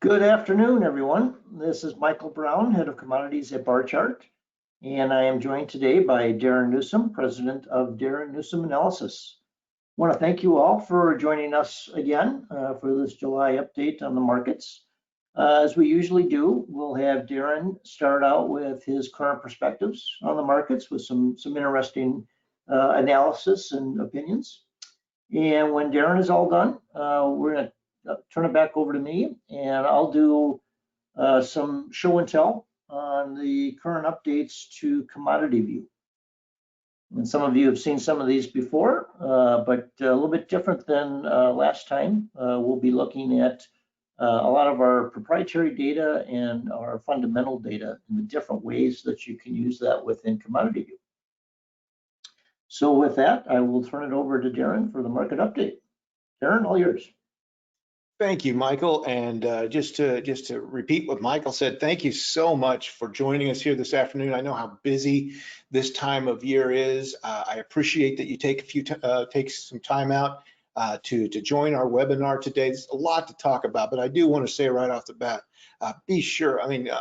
Good afternoon, everyone. This is Michael Browne, head of commodities at Barchart, and I am joined today by Darin Newsom, president of Darin Newsom Analysis. I want to thank you all for joining us again for this July update on the markets. As we usually do, we'll have Darin start out with his current perspectives on the markets with some interesting analysis and opinions. And when Darin is all done, we're going to turn it back over to me, and I'll do some show and tell on the current updates to CommodityView. And some of you have seen some of these before, but a little bit different than last time. We'll be looking at a lot of our proprietary data and our fundamental data in the different ways that you can use that within CommodityView. So with that, I will turn it over to Darin for the market update. Darin, all yours. Thank you, Michael. And just to repeat what Michael said, thank you so much for joining us here this afternoon. I know how busy this time of year is. I appreciate that you take some time out to join our webinar today. There's a lot to talk about, but I do want to say right off the bat, be sure. I mean,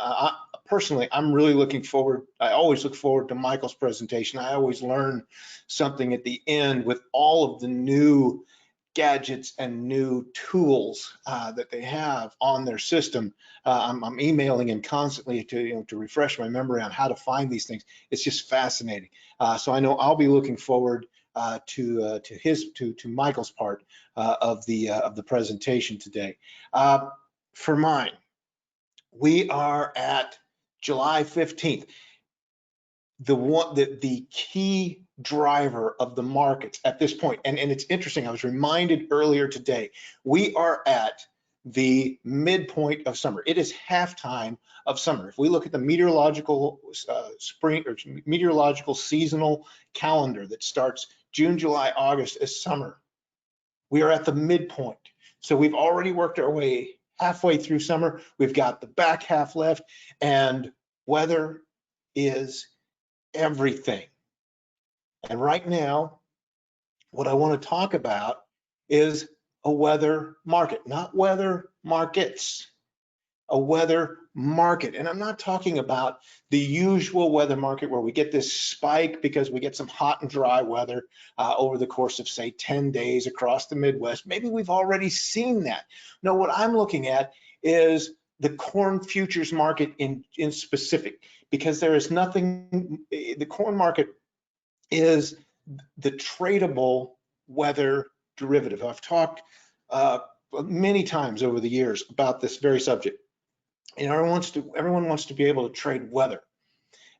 personally, I'm really looking forward. I always look forward to Michael's presentation. I always learn something at the end with all of the new gadgets and new tools that they have on their system. I'm emailing him constantly to refresh my memory on how to find these things. It's just fascinating. So I know I'll be looking forward to Michael's part of the presentation today. For mine, we are at July 15th. The key driver of the markets at this point, and it's interesting, I was reminded earlier today, we are at the midpoint of summer. It is halftime of summer. If we look at the meteorological meteorological seasonal calendar that starts June, July, August as summer, we are at the midpoint. So we've already worked our way halfway through summer. We've got the back half left, and weather is everything. And right now, what I want to talk about is a weather market, not weather markets, a weather market. And I'm not talking about the usual weather market where we get this spike because we get some hot and dry weather over the course of, say, 10 days across the Midwest. Maybe we've already seen that. No, what I'm looking at is the corn futures market in specific, because there is nothing, the corn market is the tradable weather derivative. I've talked many times over the years about this very subject. And everyone wants to be able to trade weather.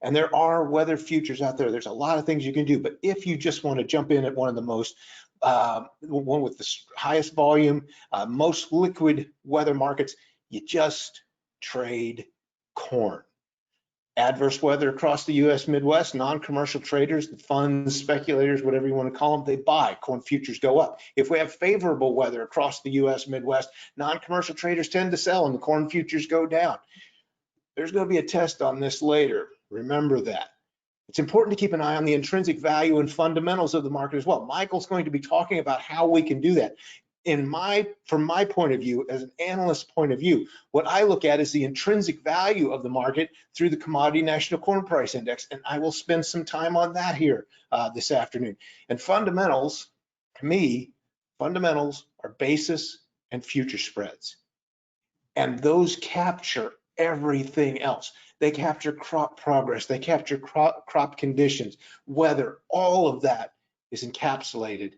And there are weather futures out there. There's a lot of things you can do. But if you just want to jump in at one of the most, one with the highest volume, most liquid weather markets, you just trade corn. Adverse weather across the U.S. Midwest, non-commercial traders, the funds, speculators, whatever you want to call them, they buy. Corn futures go up. If we have favorable weather across the U.S. Midwest, non-commercial traders tend to sell and the corn futures go down. There's going to be a test on this later. Remember that. It's important to keep an eye on the intrinsic value and fundamentals of the market as well. Michael's going to be talking about how we can do that. From my point of view, as an analyst point of view, what I look at is the intrinsic value of the market through the Commodity National Corn Price Index, and I will spend some time on that here this afternoon. And fundamentals, to me, fundamentals are basis and future spreads, and those capture everything else. They capture crop progress, they capture crop conditions, weather, all of that is encapsulated,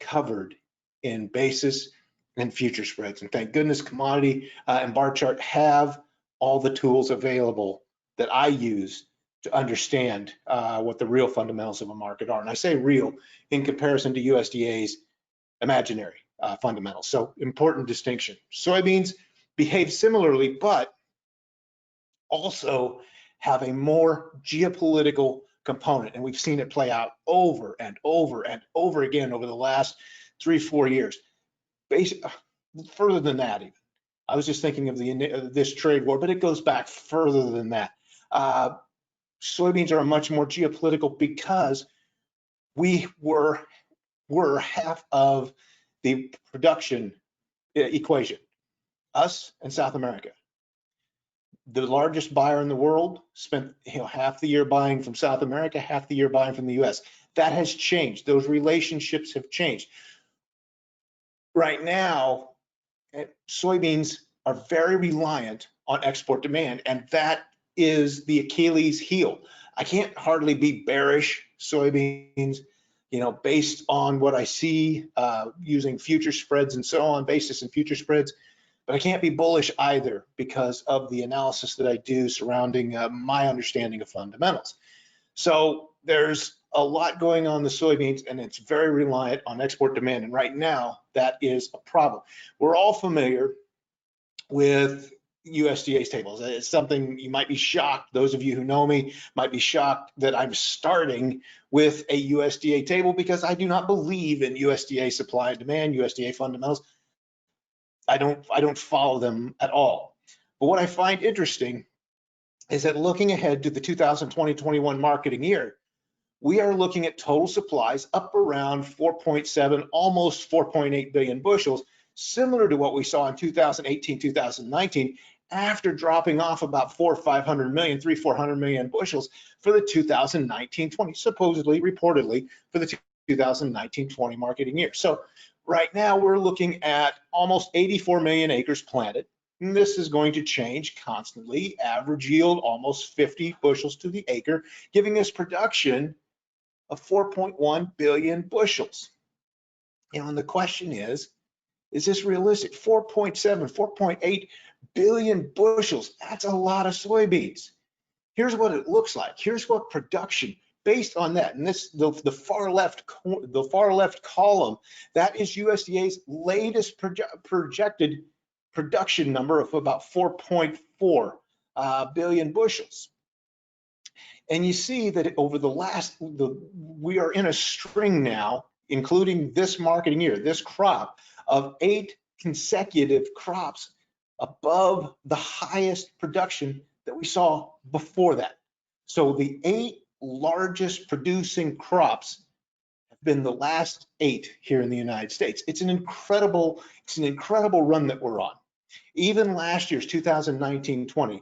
covered in basis and future spreads. And thank goodness Commodity and Barchart have all the tools available that I use to understand what the real fundamentals of a market are. And I say real in comparison to USDA's imaginary fundamentals. So important distinction. Soybeans behave similarly, but also have a more geopolitical component. And we've seen it play out over and over and over again over the last 3-4 years. Further than that even. I was just thinking of this trade war, but it goes back further than that. Soybeans are much more geopolitical because we were half of the production equation. us and South America. The largest buyer in the world spent half the year buying from South America, half the year buying from the US. That has changed. Those relationships have changed. Right now, soybeans are very reliant on export demand, and that is the Achilles heel. I can't hardly be bearish soybeans, based on what I see using future spreads and so on, basis and future spreads. But I can't be bullish either because of the analysis that I do surrounding my understanding of fundamentals. So there's a lot going on in the soybeans, and it's very reliant on export demand. And right now, that is a problem. We're all familiar with USDA's tables. It's something you might be shocked. Those of you who know me might be shocked that I'm starting with a USDA table because I do not believe in USDA supply and demand, USDA fundamentals. I don't follow them at all. But what I find interesting is that looking ahead to the 2020-21 marketing year, we are looking at total supplies up around 4.7, almost 4.8 billion bushels, similar to what we saw in 2018, 2019, after dropping off about 400 million, 400 million bushels for the 2019-20, supposedly, reportedly, for the 2019-20 marketing year. So right now we're looking at almost 84 million acres planted. And this is going to change constantly. Average yield almost 50 bushels to the acre, giving us production of 4.1 billion bushels. And the question is this realistic? 4.7, 4.8 billion bushels. That's a lot of soybeans. Here's what it looks like. Here's what production based on that. And this the far left column, that is USDA's latest projected production number of about 4.4 billion bushels. And you see that over we are in a string now, including this marketing year, this crop, of 8 consecutive crops above the highest production that we saw before that. So the 8 largest producing crops have been the last 8 here in the United States. It's an incredible run that we're on. Even last year's 2019-20,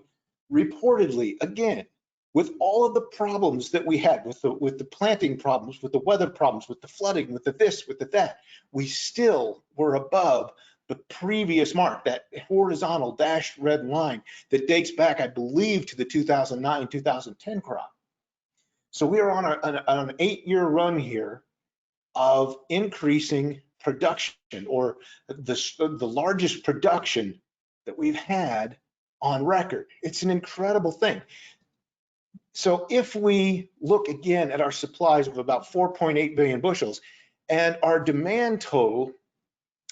reportedly, again, with all of the problems that we had with the planting problems, with the weather problems, with the flooding, with the this, with the that, we still were above the previous mark, that horizontal dashed red line that dates back, I believe, to the 2009-2010 crop. So we are on an 8-year run here of increasing production, or the largest production that we've had on record. It's an incredible thing. So if we look again at our supplies of about 4.8 billion bushels and our demand total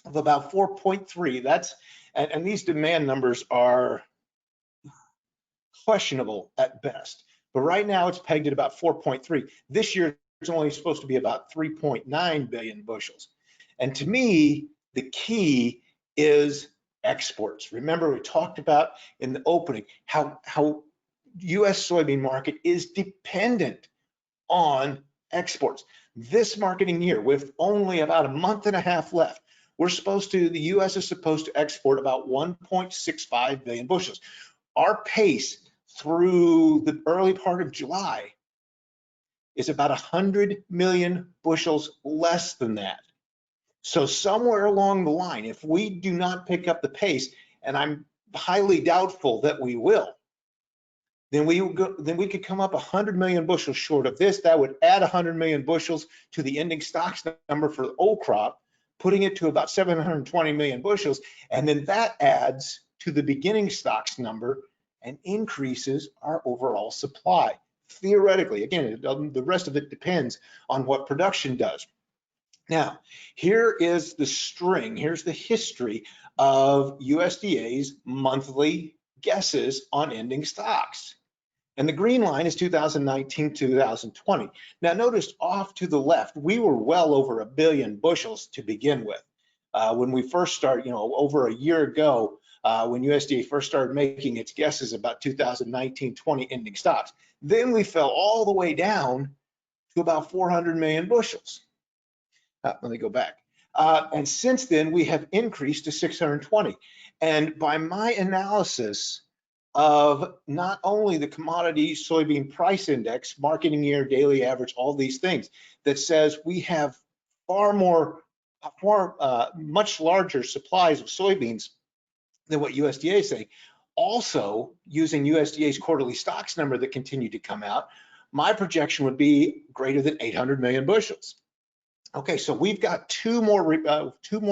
of about 4.3, and these demand numbers are questionable at best, but right now it's pegged at about 4.3. This year it's only supposed to be about 3.9 billion bushels. And to me, the key is exports. Remember, we talked about in the opening how US soybean market is dependent on exports. This marketing year, with only about a month and a half left, the US is supposed to export about 1.65 billion bushels. Our pace through the early part of July is about 100 million bushels less than that. So somewhere along the line, if we do not pick up the pace, and I'm highly doubtful that we will, then we could come up 100 million bushels short of this. That would add 100 million bushels to the ending stocks number for the old crop, putting it to about 720 million bushels. And then that adds to the beginning stocks number and increases our overall supply. Theoretically, again, the rest of it depends on what production does. Now, here is the string, here's the history of USDA's monthly guesses on ending stocks. And the green line is 2019-2020. Now notice off to the left, we were well over 1 billion bushels to begin with. When we first started, over a year ago, when USDA first started making its guesses about 2019-20 ending stocks. Then we fell all the way down to about 400 million bushels. Let me go back. And since then, we have increased to 620. And by my analysis of not only the commodity soybean price index, marketing year, daily average, all these things, that says we have much larger supplies of soybeans than what USDA is saying. Also, using USDA's quarterly stocks number that continue to come out, my projection would be greater than 800 million bushels. Okay, so we've got two more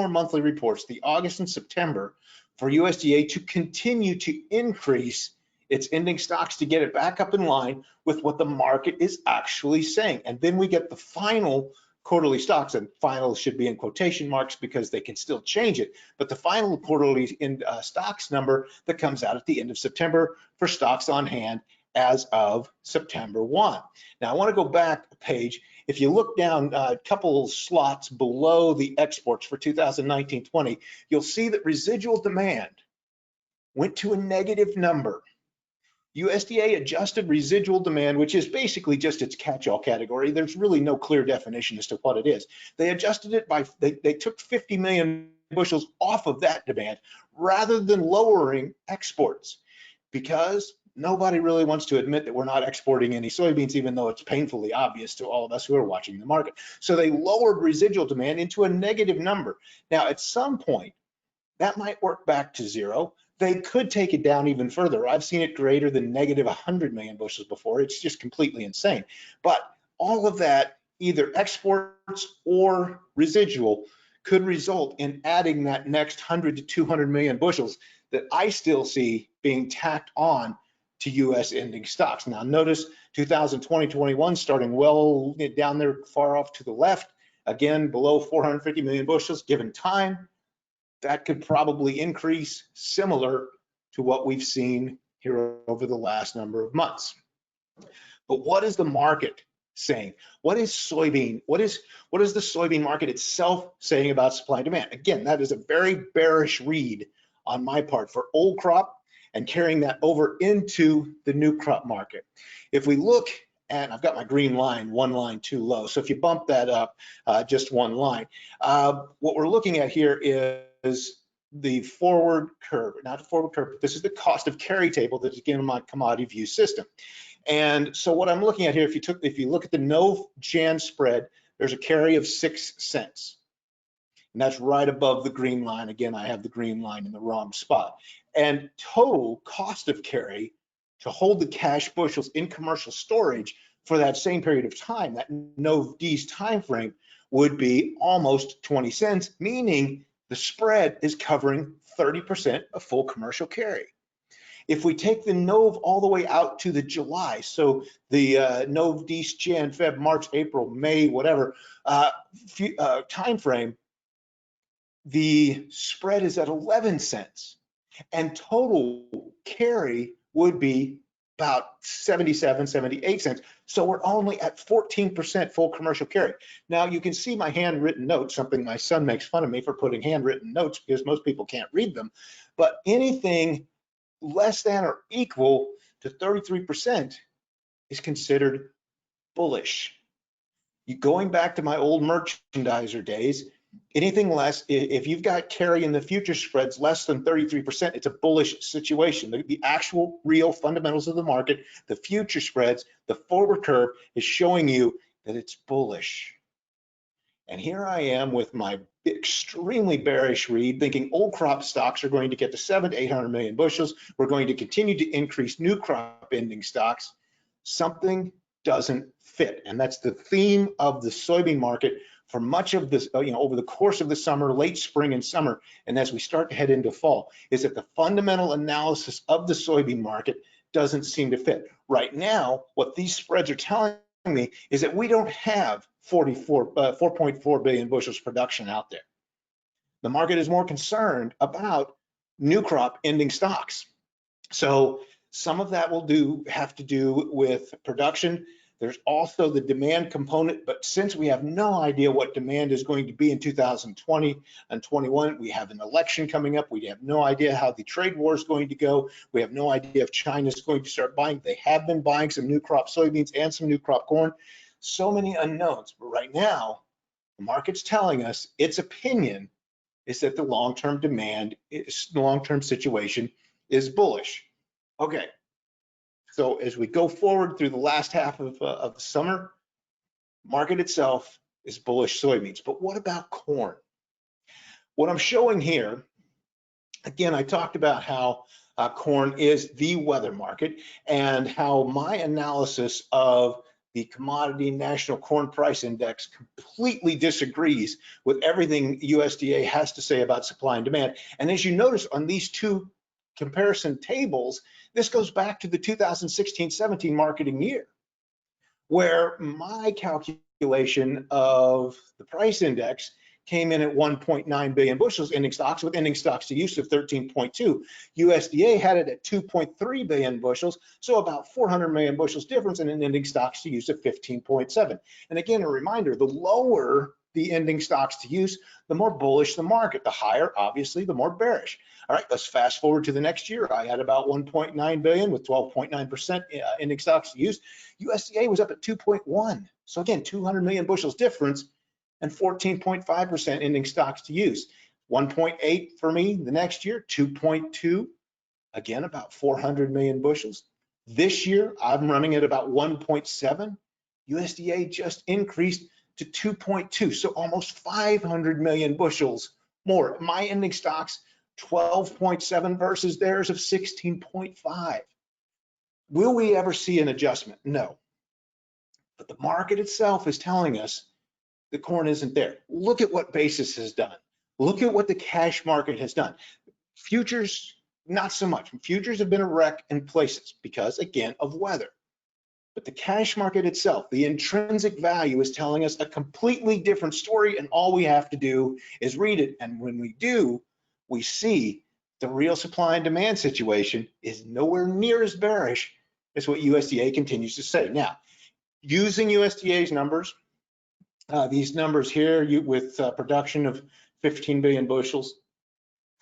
monthly reports, the August and September, for USDA to continue to increase its ending stocks to get it back up in line with what the market is actually saying. And then we get the final quarterly stocks, and final should be in quotation marks because they can still change it, but the final quarterly stocks number that comes out at the end of September for stocks on hand as of September 1. Now I want to go back a page. If you look down a couple slots below the exports for 2019-20, you'll see that residual demand went to a negative number. USDA adjusted residual demand, which is basically just its catch-all category. There's really no clear definition as to what it is. They adjusted it by, they took 50 million bushels off of that demand rather than lowering exports, because nobody really wants to admit that we're not exporting any soybeans, even though it's painfully obvious to all of us who are watching the market. So they lowered residual demand into a negative number. Now, at some point, that might work back to zero. They could take it down even further. I've seen it greater than negative 100 million bushels before. It's just completely insane. But all of that, either exports or residual, could result in adding that next 100 to 200 million bushels that I still see being tacked on to US ending stocks. Now notice 2020-21 starting well down there far off to the left, again below 450 million bushels. Given time, that could probably increase similar to what we've seen here over the last number of months. But what is the market saying? What is soybean? What is the soybean market itself saying about supply and demand? Again, that is a very bearish read on my part for old crop and carrying that over into the new crop market. If we look, and I've got my green line, one line too low. So if you bump that up just one line, what we're looking at here is the forward curve, not the forward curve, but this is the cost of carry table that's again in my commodity view system. And so what I'm looking at here, if you look at the Nov-Jan spread, there's a carry of 6 cents. And that's right above the green line. Again, I have the green line in the wrong spot. And total cost of carry to hold the cash bushels in commercial storage for that same period of time, that Nov-D's time frame, would be almost 20 cents, meaning the spread is covering 30% of full commercial carry. If we take the Nov all the way out to the July, so the Nov-D, Jan, Feb, March, April, May, whatever time frame, the spread is at 11 cents, and total carry would be about 77, 78 cents. So we're only at 14% full commercial carry. Now you can see my handwritten notes, something my son makes fun of me for putting handwritten notes because most people can't read them, but anything less than or equal to 33% is considered bullish. Going back to my old merchandiser days, anything less, if you've got carry in the future spreads less than 33%, it's a bullish situation. The actual real fundamentals of the market, the future spreads, the forward curve is showing you that it's bullish. And here I am with my extremely bearish read, thinking old crop stocks are going to get to 700 to 800 million bushels. We're going to continue to increase new crop ending stocks. Something doesn't fit. And that's the theme of the soybean market for much of this, over the course of the summer, late spring and summer, and as we start to head into fall, is that the fundamental analysis of the soybean market doesn't seem to fit. Right now, what these spreads are telling me is that we don't have 4.4 billion bushels production out there. The market is more concerned about new crop ending stocks. So some of that will have to do with production. There's also the demand component, but since we have no idea what demand is going to be in 2020 and 21, we have an election coming up. We have no idea how the trade war is going to go. We have no idea if China is going to start buying. They have been buying some new crop soybeans and some new crop corn. So many unknowns, but right now, the market's telling us its opinion is that the long-term situation is bullish. Okay, so as we go forward through the last half of the summer, market itself is bullish soybeans. But what about corn? What I'm showing here, again, I talked about how corn is the weather market and how my analysis of the Commodity National Corn Price Index completely disagrees with everything USDA has to say about supply and demand. And as you notice on these two comparison tables, this goes back to the 2016-17 marketing year, where my calculation of the price index came in at 1.9 billion bushels ending stocks with ending stocks to use of 13.2. USDA had it at 2.3 billion bushels, so about 400 million bushels difference in an ending stocks to use of 15.7. And again, a reminder, the lower the ending stocks to use, the more bullish the market. The higher, obviously, the more bearish. All right, let's fast forward to the next year. I had about 1.9 billion with 12.9% ending stocks to use. USDA was up at 2.1. So again, 200 million bushels difference and 14.5% ending stocks to use. 1.8 for me the next year, 2.2, again, about 400 million bushels. This year, I'm running at about 1.7. USDA just increased to 2.2, so almost 500 million bushels more. My ending stocks, 12.7 versus theirs of 16.5. Will we ever see an adjustment? No. But the market itself is telling us the corn isn't there. Look at what basis has done. Look at what the cash market has done. Futures, not so much. Futures have been a wreck in places because, again, of weather. But the cash market itself, the intrinsic value is telling us a completely different story, and all we have to do is read it. And when we do, we see the real supply and demand situation is nowhere near as bearish as what USDA continues to say. Now, using USDA's numbers, these numbers here with production of 15 billion bushels,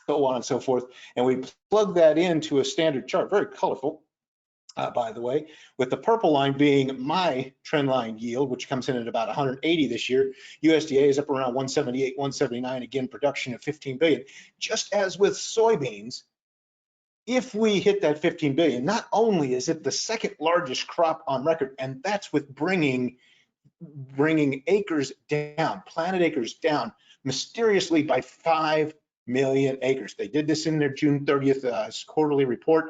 so on and so forth, and we plug that into a standard chart, very colorful, by the way, with the purple line being my trend line yield, which comes in at about 180 this year. USDA is up around 178, 179, again, production of 15 billion. Just as with soybeans, if we hit that 15 billion, not only is it the second largest crop on record, and that's with bringing acres down, planted acres down mysteriously by 5 million acres. They did this in their June 30th quarterly report.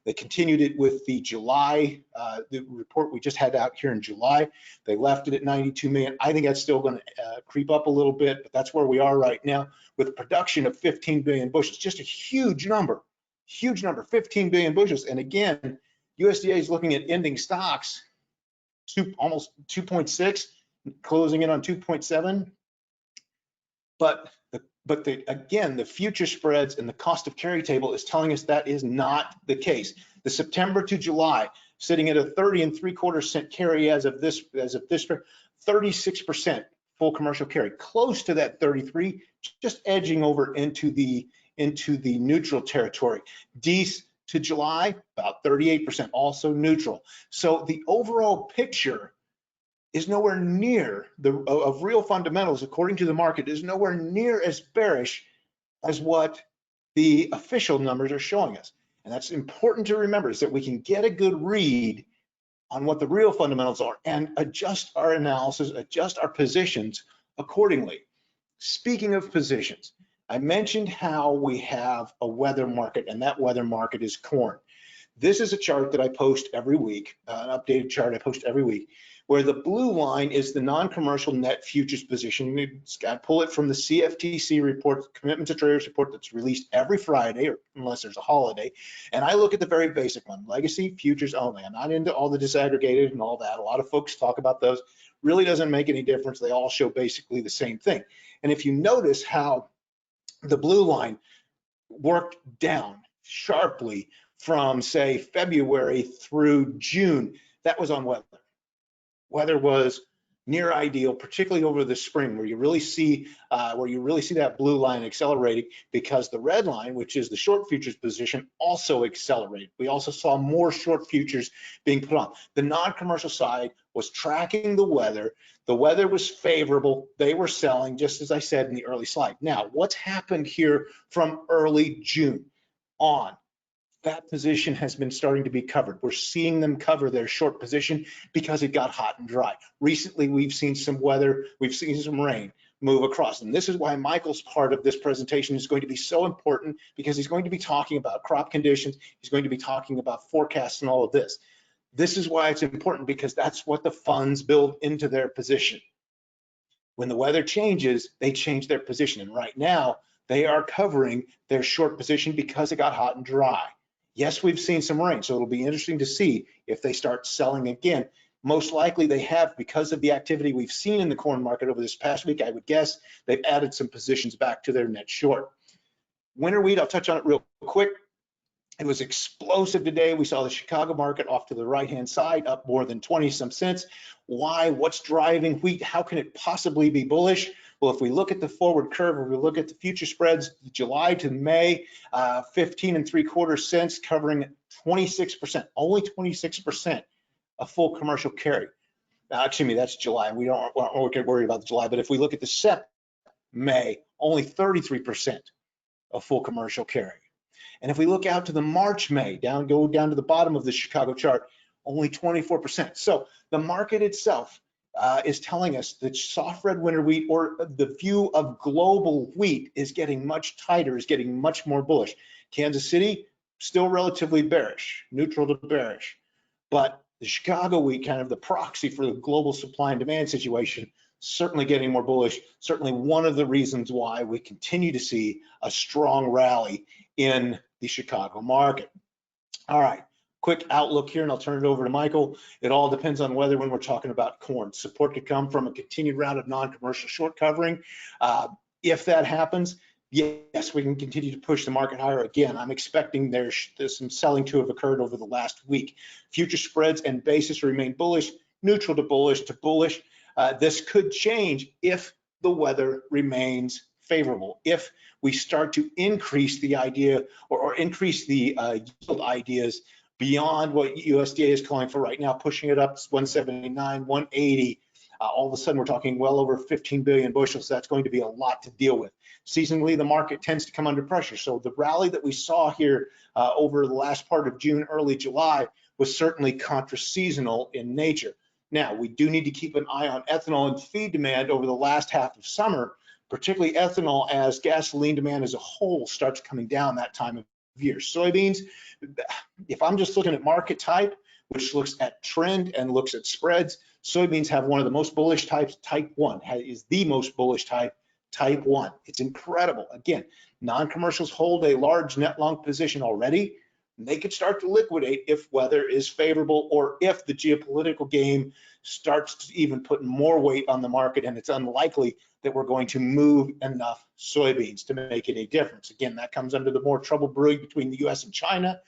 They continued it with the July, the report we just had out here in July. They left it at 92 million. I think that's still going to creep up a little bit, but that's where we are right now with production of 15 billion bushels. Just a huge number, 15 billion bushels. And again, USDA is looking at ending stocks almost 2.6, closing in on 2.7. But again, the future spreads and the cost of carry table is telling us that is not the case. The September to July, sitting at a 30.75 carry as of this 36% full commercial carry, close to that 33, just edging over into the neutral territory. D's to July, about 38%, also neutral. So the overall picture is nowhere near of real fundamentals, according to the market, is nowhere near as bearish as what the official numbers are showing us. And that's important to remember, is that we can get a good read on what the real fundamentals are and adjust our analysis, adjust our positions accordingly. Speaking of positions, I mentioned how we have a weather market, and that weather market is corn. This is a chart that I post every week, an updated chart I post every week, where the blue line is the non-commercial net futures position. I pull it from the CFTC report, Commitment to Traders report, that's released every Friday, or unless there's a holiday. And I look at the very basic one, legacy futures only. I'm not into all the disaggregated and all that. A lot of folks talk about those. Really doesn't make any difference. They all show basically the same thing. And if you notice how the blue line worked down sharply from, say, February through June, that was on weather. Weather was near ideal, particularly over the spring, where you really see that blue line accelerating, because the red line, which is the short futures position, also accelerated. We also saw more short futures being put on. The non-commercial side was tracking the weather. The weather was favorable. They were selling, just as I said in the early slide. Now, what's happened here from early June on? That position has been starting to be covered. We're seeing them cover their short position because it got hot and dry. Recently, we've seen some weather, we've seen some rain move across. And this is why Michael's part of this presentation is going to be so important, because he's going to be talking about crop conditions. He's going to be talking about forecasts and all of this. This is why it's important, because that's what the funds build into their position. When the weather changes, they change their position. And right now, they are covering their short position because it got hot and dry. Yes, we've seen some rain, so it'll be interesting to see if they start selling again. Most likely they have, because of the activity we've seen in the corn market over this past week. I would guess they've added some positions back to their net short. Winter wheat, I'll touch on it real quick. It was explosive today. We saw the Chicago market off to the right-hand side, up more than 20-some cents. Why? What's driving wheat? How can it possibly be bullish? Well, if we look at the forward curve, or we look at the future spreads, July to May, 15.75 cents, covering 26%, only 26% of full commercial carry. Excuse me, that's July. We don't worry about the July, but if we look at the SEP May, only 33% of full commercial carry. And if we look out to the March, May, go down to the bottom of the Chicago chart, only 24%. So the market itself is telling us that soft red winter wheat, or the view of global wheat, is getting much tighter, is getting much more bullish. Kansas City, still relatively bearish, neutral to bearish. But the Chicago wheat, kind of the proxy for the global supply and demand situation, certainly getting more bullish. Certainly one of the reasons why we continue to see a strong rally in the Chicago market. All right. Quick outlook here, and I'll turn it over to Michael. It all depends on weather when we're talking about corn. Support could come from a continued round of non-commercial short covering. If that happens, yes, we can continue to push the market higher. Again, I'm expecting there's some selling to have occurred over the last week. Future spreads and basis remain bullish, neutral to bullish to bullish. This could change if the weather remains favorable. If we start to increase the idea, or increase the yield ideas beyond what USDA is calling for right now, pushing it up 179, 180. All of a sudden, we're talking well over 15 billion bushels. That's going to be a lot to deal with. Seasonally, the market tends to come under pressure. So the rally that we saw here over the last part of June, early July, was certainly contra-seasonal in nature. Now, we do need to keep an eye on ethanol and feed demand over the last half of summer, particularly ethanol, as gasoline demand as a whole starts coming down that time of year. Soybeans, if I'm just looking at market type, which looks at trend and looks at spreads, soybeans have one of the most bullish types, type 1, is the most bullish type, type 1. It's incredible. Again, non-commercials hold a large net long position already. They could start to liquidate if weather is favorable, or if the geopolitical game starts to even put more weight on the market, and it's unlikely that we're going to move enough soybeans to make any difference. Again, that comes under the more trouble brewing between the US and China.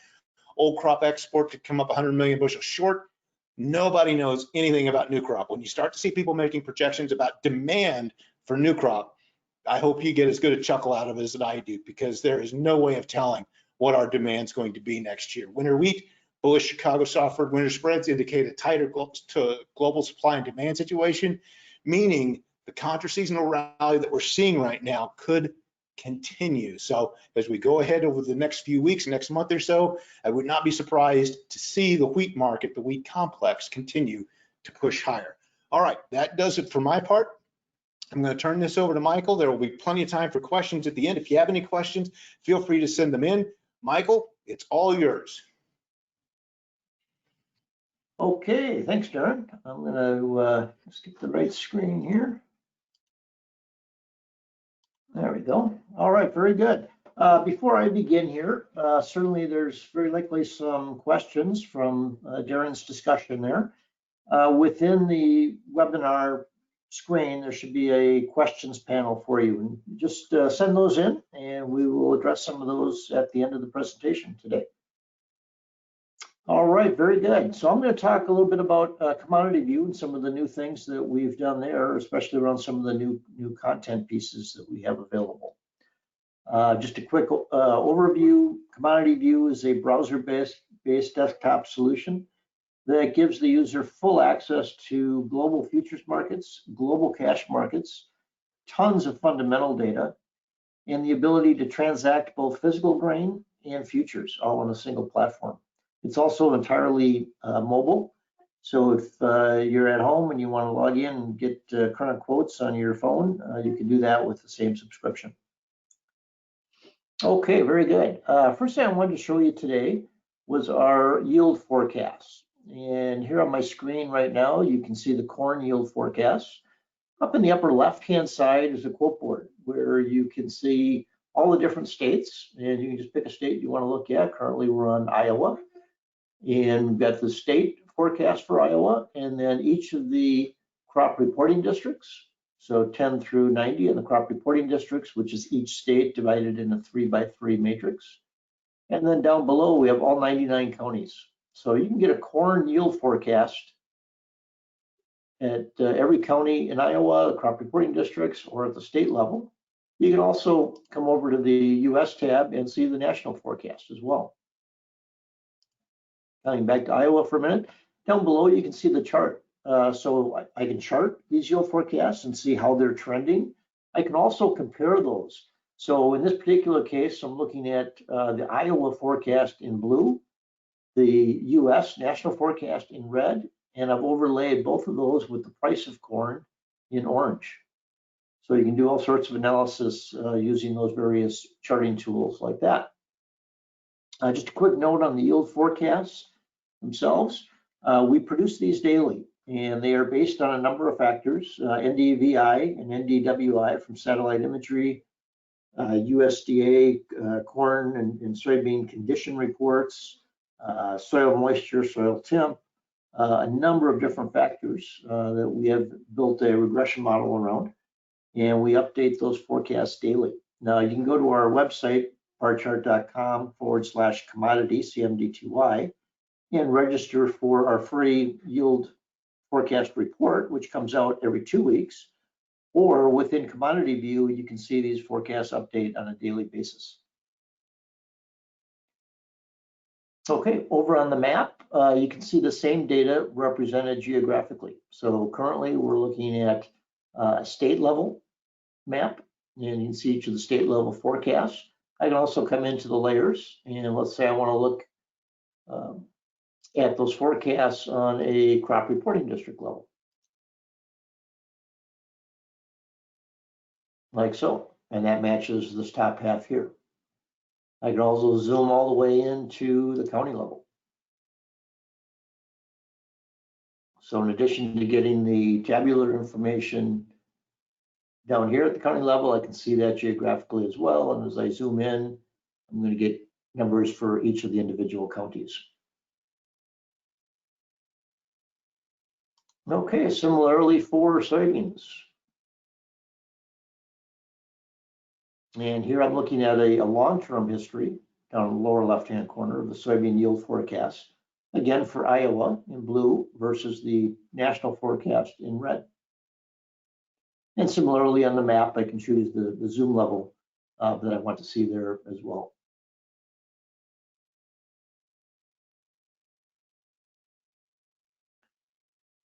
Old crop export could come up 100 million bushels short. Nobody knows anything about new crop. When you start to see people making projections about demand for new crop, I hope you get as good a chuckle out of it as I do, because there is no way of telling what our demand is going to be next year. Winter wheat, bullish Chicago soft red winter spreads indicate a tighter global supply and demand situation, meaning the contra-seasonal rally that we're seeing right now could continue. So as we go ahead over the next few weeks, next month or so, I would not be surprised to see the wheat market, the wheat complex, continue to push higher. All right, that does it for my part. I'm going to turn this over to Michael. There will be plenty of time for questions at the end. If you have any questions, feel free to send them in. Michael, it's all yours. Okay, thanks, Darin. I'm going to just get the right screen here. There we go. All right, very good. Before I begin here, certainly there's very likely some questions from Darin's discussion there. Within the webinar screen, there should be a questions panel for you. And just send those in, and we will address some of those at the end of the presentation today. All right, very good. So I'm going to talk a little bit about Commodity View and some of the new things that we've done there, especially around some of the new content pieces that we have available. Just a quick overview. Commodity View is a browser-based desktop solution that gives the user full access to global futures markets, global cash markets, tons of fundamental data, and the ability to transact both physical grain and futures all on a single platform. It's also entirely mobile. So if you're at home and you want to log in and get current quotes on your phone, you can do that with the same subscription. Okay, very good. First thing I wanted to show you today was our yield forecast. And here on my screen right now, you can see the corn yield forecast. Up in the upper left-hand side is a quote board where you can see all the different states, and you can just pick a state you want to look at. Currently, we're on Iowa, and we've got the state forecast for Iowa, and then each of the crop reporting districts. So 10 through 90 in the crop reporting districts, which is each state divided in a 3x3 matrix. And then down below, we have all 99 counties. So you can get a corn yield forecast at every county in Iowa, the crop reporting districts, or at the state level. You can also come over to the US tab and see the national forecast as well. Coming back to Iowa for a minute, down below you can see the chart. So I can chart these yield forecasts and see how they're trending. I can also compare those. So in this particular case, I'm looking at the Iowa forecast in blue, the US national forecast in red, and I've overlaid both of those with the price of corn in orange. So you can do all sorts of analysis using those various charting tools like that. Just a quick note on the yield forecasts themselves. We produce these daily, and they are based on a number of factors, NDVI and NDWI from satellite imagery, USDA corn and soybean condition reports, soil moisture, soil temp, a number of different factors that we have built a regression model around, and we update those forecasts daily. Now you can go to our website, barchart.com/commodity, cmdty, and register for our free yield forecast report, which comes out every 2 weeks. Or within Commodity View, you can see these forecasts update on a daily basis. Okay, over on the map, you can see the same data represented geographically. So currently we're looking at a state level map, and you can see each of the state level forecasts. I can also come into the layers, and let's say I want to look at those forecasts on a crop reporting district level. Like so, and that matches this top half here. I can also zoom all the way into the county level. So in addition to getting the tabular information down here at the county level, I can see that geographically as well. And as I zoom in, I'm going to get numbers for each of the individual counties. Okay, similarly for soybeans. And here I'm looking at a long-term history down in the lower left-hand corner of the soybean yield forecast. Again, for Iowa in blue versus the national forecast in red. And similarly on the map, I can choose the zoom level that I want to see there as well.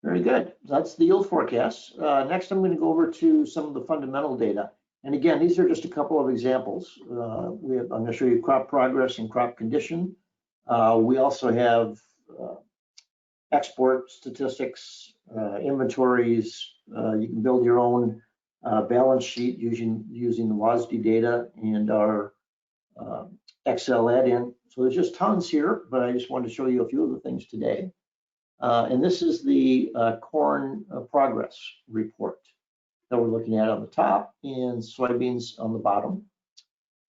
Very good. That's the yield forecast. Next, I'm going to go over to some of the fundamental data. And again, these are just a couple of examples. I'm going to show you crop progress and crop condition. We also have export statistics, inventories. You can build your own balance sheet using the WASD data and our Excel add-in. So there's just tons here, but I just wanted to show you a few of the things today. And this is the corn progress report that we're looking at on the top and soybeans on the bottom.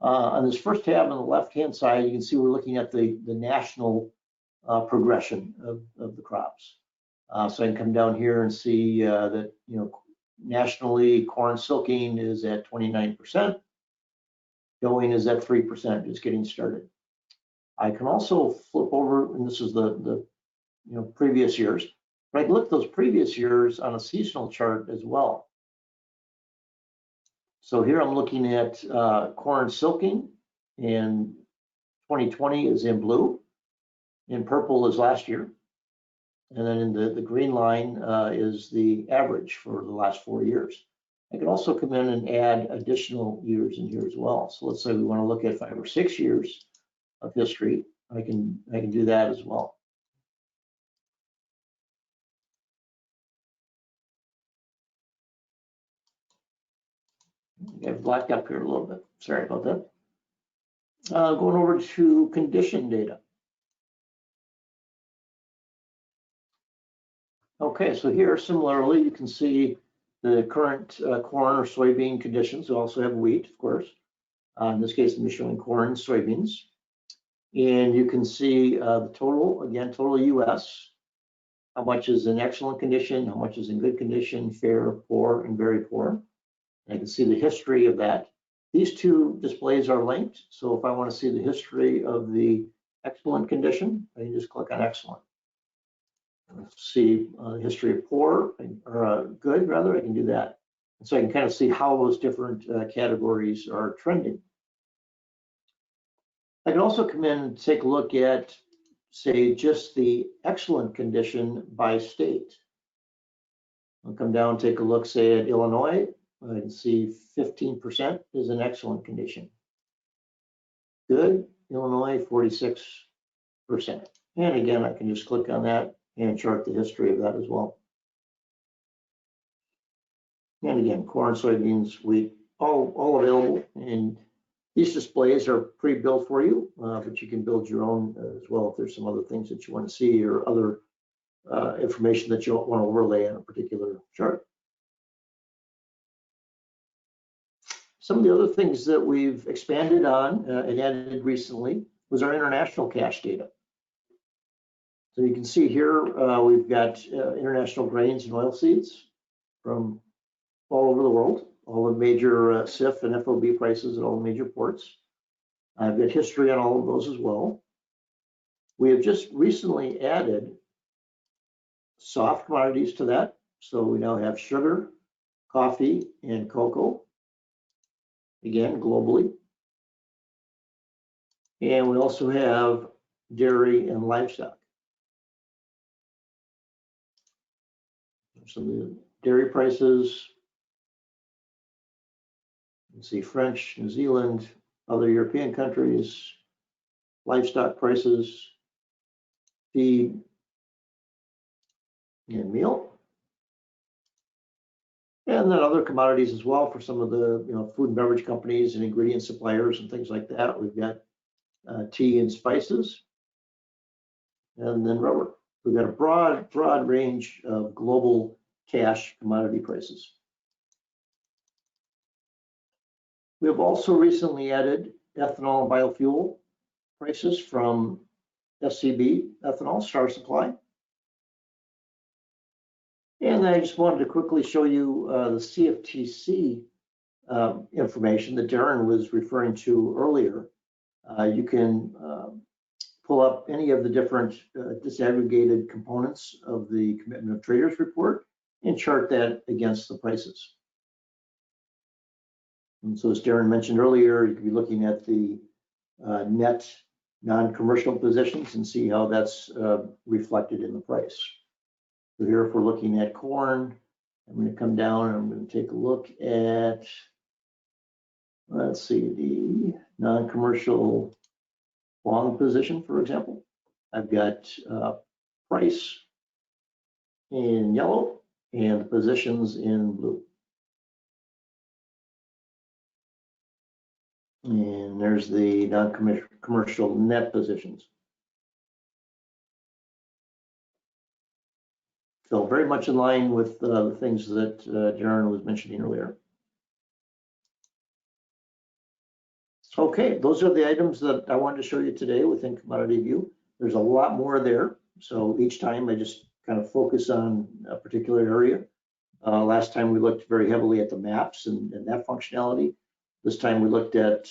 On this first tab on the left-hand side, you can see we're looking at the national progression of the crops. So I can come down here and see that, nationally corn silking is at 29%. Going is at 3%, just getting started. I can also flip over, and this is the previous years, but I can look at those previous years on a seasonal chart as well. So here I'm looking at corn silking, and 2020 is in blue, in purple is last year, and then in the green line is the average for the last 4 years. I can also come in and add additional years in here as well. So let's say we want to look at 5 or 6 years of history. I can do that as well. I've blacked up here a little bit. Sorry about that. Going over to condition data. Okay, so here similarly, you can see the current corn or soybean conditions. We also have wheat, of course. In this case, I'm showing corn and soybeans. And you can see the total, again, total US, how much is in excellent condition, how much is in good condition, fair, poor, and very poor. And I can see the history of that. These two displays are linked. So if I want to see the history of the excellent condition, I can just click on excellent. See history of poor, or good rather, I can do that. And so I can kind of see how those different categories are trending. I can also come in and take a look at, say, just the excellent condition by state. I'll come down and take a look, say, at Illinois. I can see 15% is in excellent condition. Good, Illinois, 46%. And again, I can just click on that and chart the history of that as well. And again, corn, soybeans, wheat, all available. And these displays are pre-built for you, but you can build your own as well if there's some other things that you want to see or other information that you want to overlay on a particular chart. Some of the other things that we've expanded on and added recently was our international cash data. So you can see here, we've got international grains and oilseeds from all over the world, all the major CIF and FOB prices at all the major ports. I've got history on all of those as well. We have just recently added soft commodities to that. So we now have sugar, coffee, and cocoa, again, globally. And we also have dairy and livestock. Some of the dairy prices, you can see French, New Zealand, other European countries, livestock prices, feed, and meal. And then other commodities as well for some of the food and beverage companies and ingredient suppliers and things like that. We've got tea and spices, and then rubber. We've got a broad range of global cash commodity prices. We have also recently added ethanol and biofuel prices from SCB Ethanol, Star Supply. And I just wanted to quickly show you the CFTC information that Darin was referring to earlier. You can pull up any of the different disaggregated components of the Commitment of Traders report and chart that against the prices. And so as Darin mentioned earlier, you could be looking at the net non-commercial positions and see how that's reflected in the price. So here, if we're looking at corn, I'm going to come down and I'm going to take a look at, let's see, the non-commercial long position, for example. I've got price in yellow and positions in blue. And there's the non-commercial net positions. So very much in line with the things that Darin was mentioning earlier. Okay, those are the items that I wanted to show you today within Commodity View. There's a lot more there. So each time I just kind of focus on a particular area. Last time we looked very heavily at the maps and that functionality. This time we looked at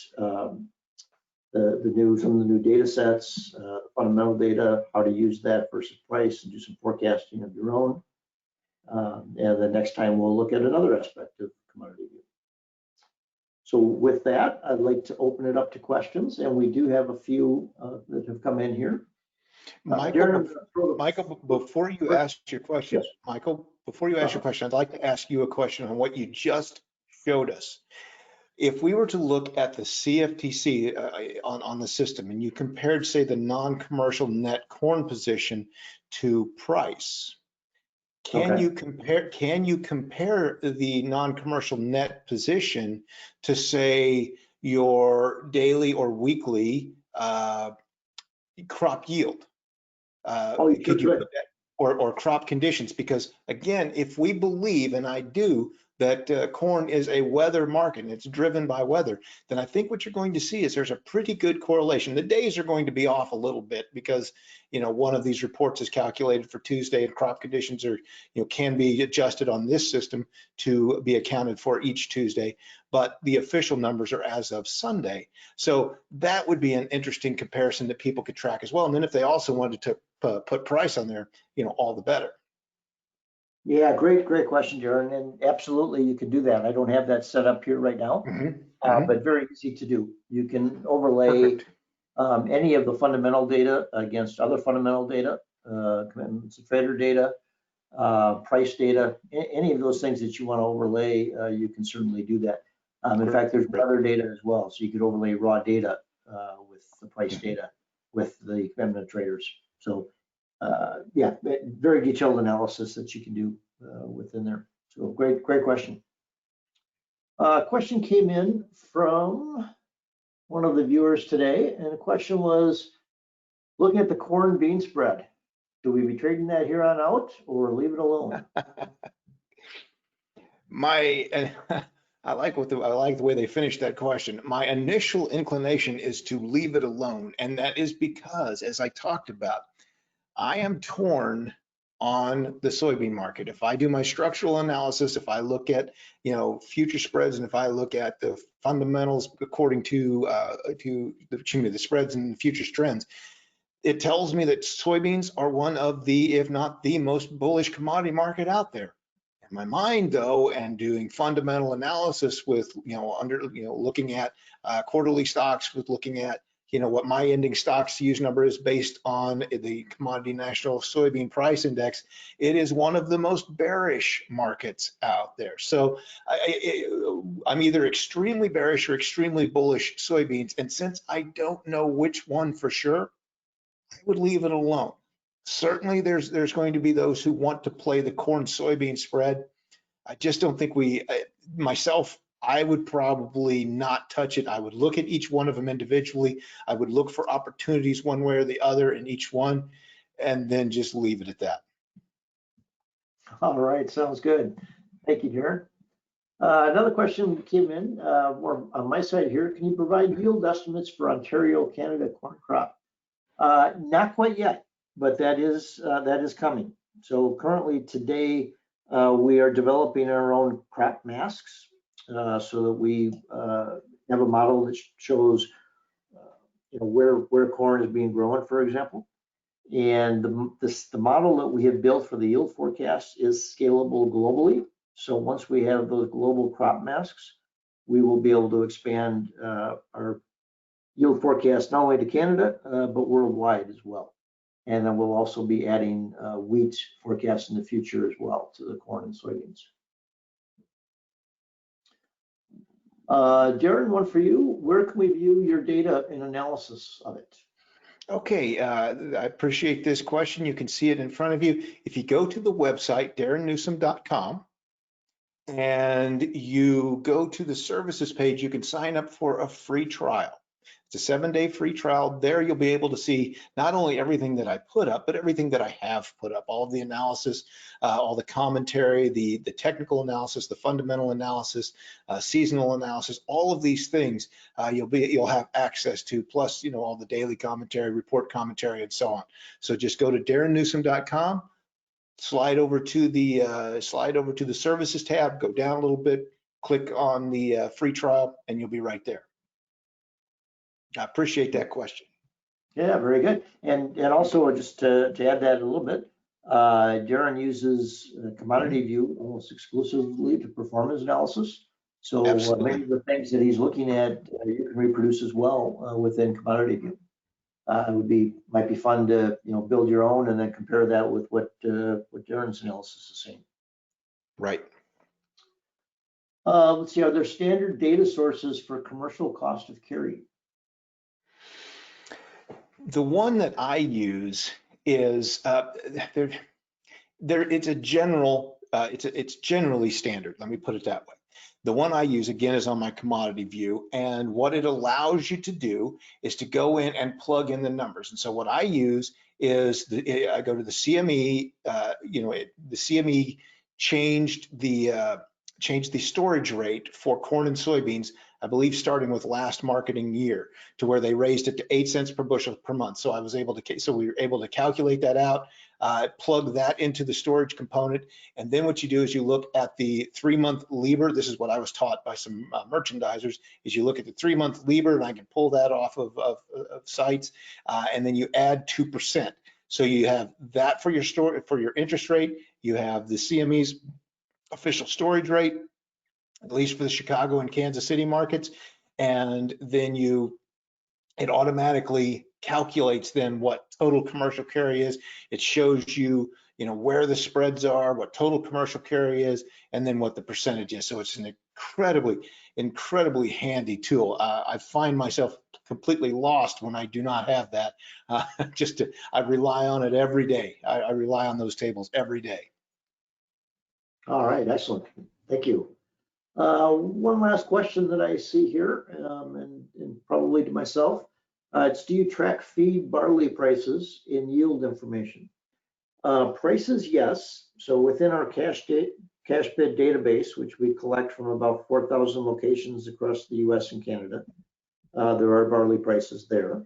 some of the new data sets, fundamental data, how to use that versus price, and do some forecasting of your own. And the next time we'll look at another aspect of commodity view. So with that, I'd like to open it up to questions, and we do have a few that have come in here. Michael, before you ask your question, yes. Michael, before you ask your question, I'd like to ask you a question on what you just showed us. If we were to look at the CFTC on the system, and you compared, say, the non-commercial net corn position to price, can you compare the non-commercial net position to, say, your daily or weekly crop yield? Could you put that, or crop conditions? Because again, if we believe, and I do, that corn is a weather market and it's driven by weather, then I think what you're going to see is there's a pretty good correlation. The days are going to be off a little bit because, you know, one of these reports is calculated for Tuesday, and crop conditions are, you know, can be adjusted on this system to be accounted for each Tuesday, but the official numbers are as of Sunday. So that would be an interesting comparison that people could track as well. And then if they also wanted to put price on there, you know, all the better. Yeah, great question, Darin, and absolutely you can do that. I don't have that set up here right now, but very easy to do. You can overlay any of the fundamental data against other fundamental data, commitments of trader data, price data, any of those things that you want to overlay, you can certainly do that. In fact, there's weather data as well, so you could overlay raw data with the price data with the commitment of traders. So yeah, very detailed analysis that you can do within there. So great question. Question came in from one of the viewers today, and the question was, looking at the corn bean spread, do we be trading that here on out or leave it alone? I like the way they finished that question. My initial inclination is to leave it alone, and that is because, as I talked about, I am torn on the soybean market. If I do my structural analysis, if I look at, you know, future spreads, and if I look at the fundamentals according to the spreads and futures trends, it tells me that soybeans are one of the, if not the most bullish commodity market out there. In my mind, though, and doing fundamental analysis with, looking at quarterly stocks, with looking at, you know, what my ending stocks to use number is based on the Commodity National Soybean Price Index, it is one of the most bearish markets out there. So I'm either extremely bearish or extremely bullish soybeans. And since I don't know which one for sure, I would leave it alone. Certainly there's going to be those who want to play the corn soybean spread. I just don't think I would probably not touch it. I would look at each one of them individually. I would look for opportunities one way or the other in each one, and then just leave it at that. All right, sounds good. Thank you, Darin. Another question came in more on my side here. Can you provide yield estimates for Ontario, Canada corn crop? Not quite yet, but that is coming. So currently today, we are developing our own crop masks so that we have a model that shows where corn is being grown, for example. And the model that we have built for the yield forecast is scalable globally. So once we have those global crop masks, we will be able to expand our yield forecast not only to Canada, but worldwide as well. And then we'll also be adding wheat forecasts in the future as well to the corn and soybeans. Darin, one for you. Where can we view your data and analysis of it? Okay, I appreciate this question. You can see it in front of you. If you go to the website, darinnewsom.com, and you go to the services page, you can sign up for a free trial. It's a 7-day free trial. There you'll be able to see not only everything that I put up, but everything that I have put up, all of the analysis, all the commentary, the technical analysis, the fundamental analysis, seasonal analysis, all of these things you'll have access to, plus all the daily commentary, report commentary, and so on. So just go to darinnewsom.com, slide over to the services tab, go down a little bit, click on the free trial, and you'll be right there. I appreciate that question. Yeah, very good. And also just to add that a little bit, Darin uses Commodity View almost exclusively to perform his analysis. So many of the things that he's looking at, you can reproduce as well within Commodity View. Might be fun to build your own and then compare that with what Darin's analysis is saying. Right. Let's see, are there standard data sources for commercial cost of carry? The one that I use is it's a general, it's generally standard. Let me put it that way. The one I use again is on my commodity view, and what it allows you to do is to go in and plug in the numbers. And so what I use is I go to the CME. The CME changed the storage rate for corn and soybeans, I believe starting with last marketing year, to where they raised it to 8 cents per bushel per month. So we were able to calculate that out, plug that into the storage component. And then what you do is you look at the 3-month LIBOR. This is what I was taught by some merchandisers, is you look at the 3-month LIBOR, and I can pull that off of sites, and then you add 2%. So you have that for your interest rate. You have the CME's official storage rate, at least for the Chicago and Kansas City markets, and then it automatically calculates then what total commercial carry is. It shows you, where the spreads are, what total commercial carry is, and then what the percentage is. So it's an incredibly handy tool. I find myself completely lost when I do not have that. I rely on it every day. I rely on those tables every day. All right, excellent. Thank you. One last question that I see here, and probably to myself, it's, do you track feed barley prices in yield information? Prices, yes. So within our cash bid database, which we collect from about 4,000 locations across the US and Canada, there are barley prices there,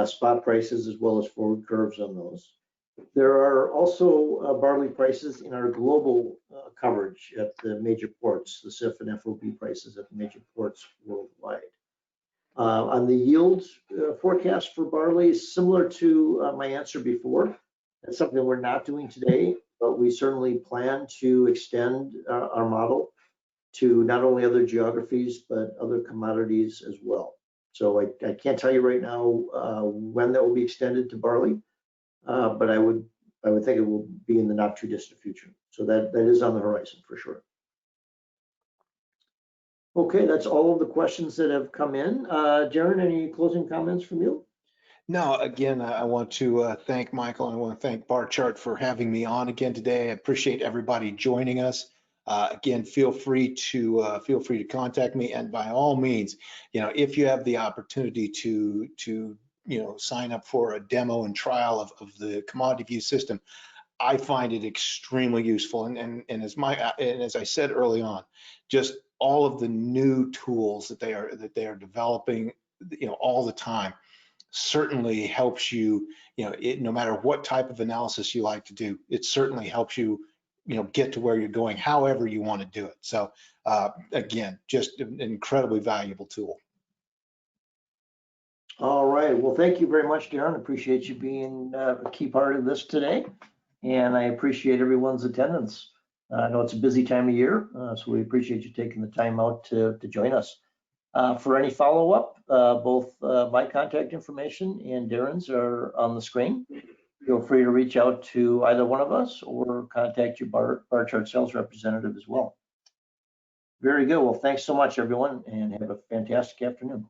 spot prices as well as forward curves on those. There are also barley prices in our global coverage at the major ports, the CIF and FOB prices at the major ports worldwide. On the yield forecast for barley, similar to my answer before, that's something we're not doing today, but we certainly plan to extend our model to not only other geographies, but other commodities as well. So I can't tell you right now when that will be extended to barley. But I would think it will be in the not too distant future. So that is on the horizon for sure. Okay, that's all of the questions that have come in. Darin, any closing comments from you? No, again, I want to thank Michael, and I want to thank Barchart for having me on again today. I appreciate everybody joining us. Again, feel free to contact me, and by all means, if you have the opportunity to sign up for a demo and trial of the Commodity View system, I find it extremely useful. And as I said early on, just all of the new tools that they are developing, all the time, certainly helps you. No matter what type of analysis you like to do, it certainly helps you. Get to where you're going, however you want to do it. So again, just an incredibly valuable tool. All right. Well, thank you very much, Darin. Appreciate you being a key part of this today. And I appreciate everyone's attendance. I know it's a busy time of year, so we appreciate you taking the time out to join us. For any follow-up, both my contact information and Darin's are on the screen. Feel free to reach out to either one of us or contact your Barchart sales representative as well. Very good. Well, thanks so much, everyone, and have a fantastic afternoon.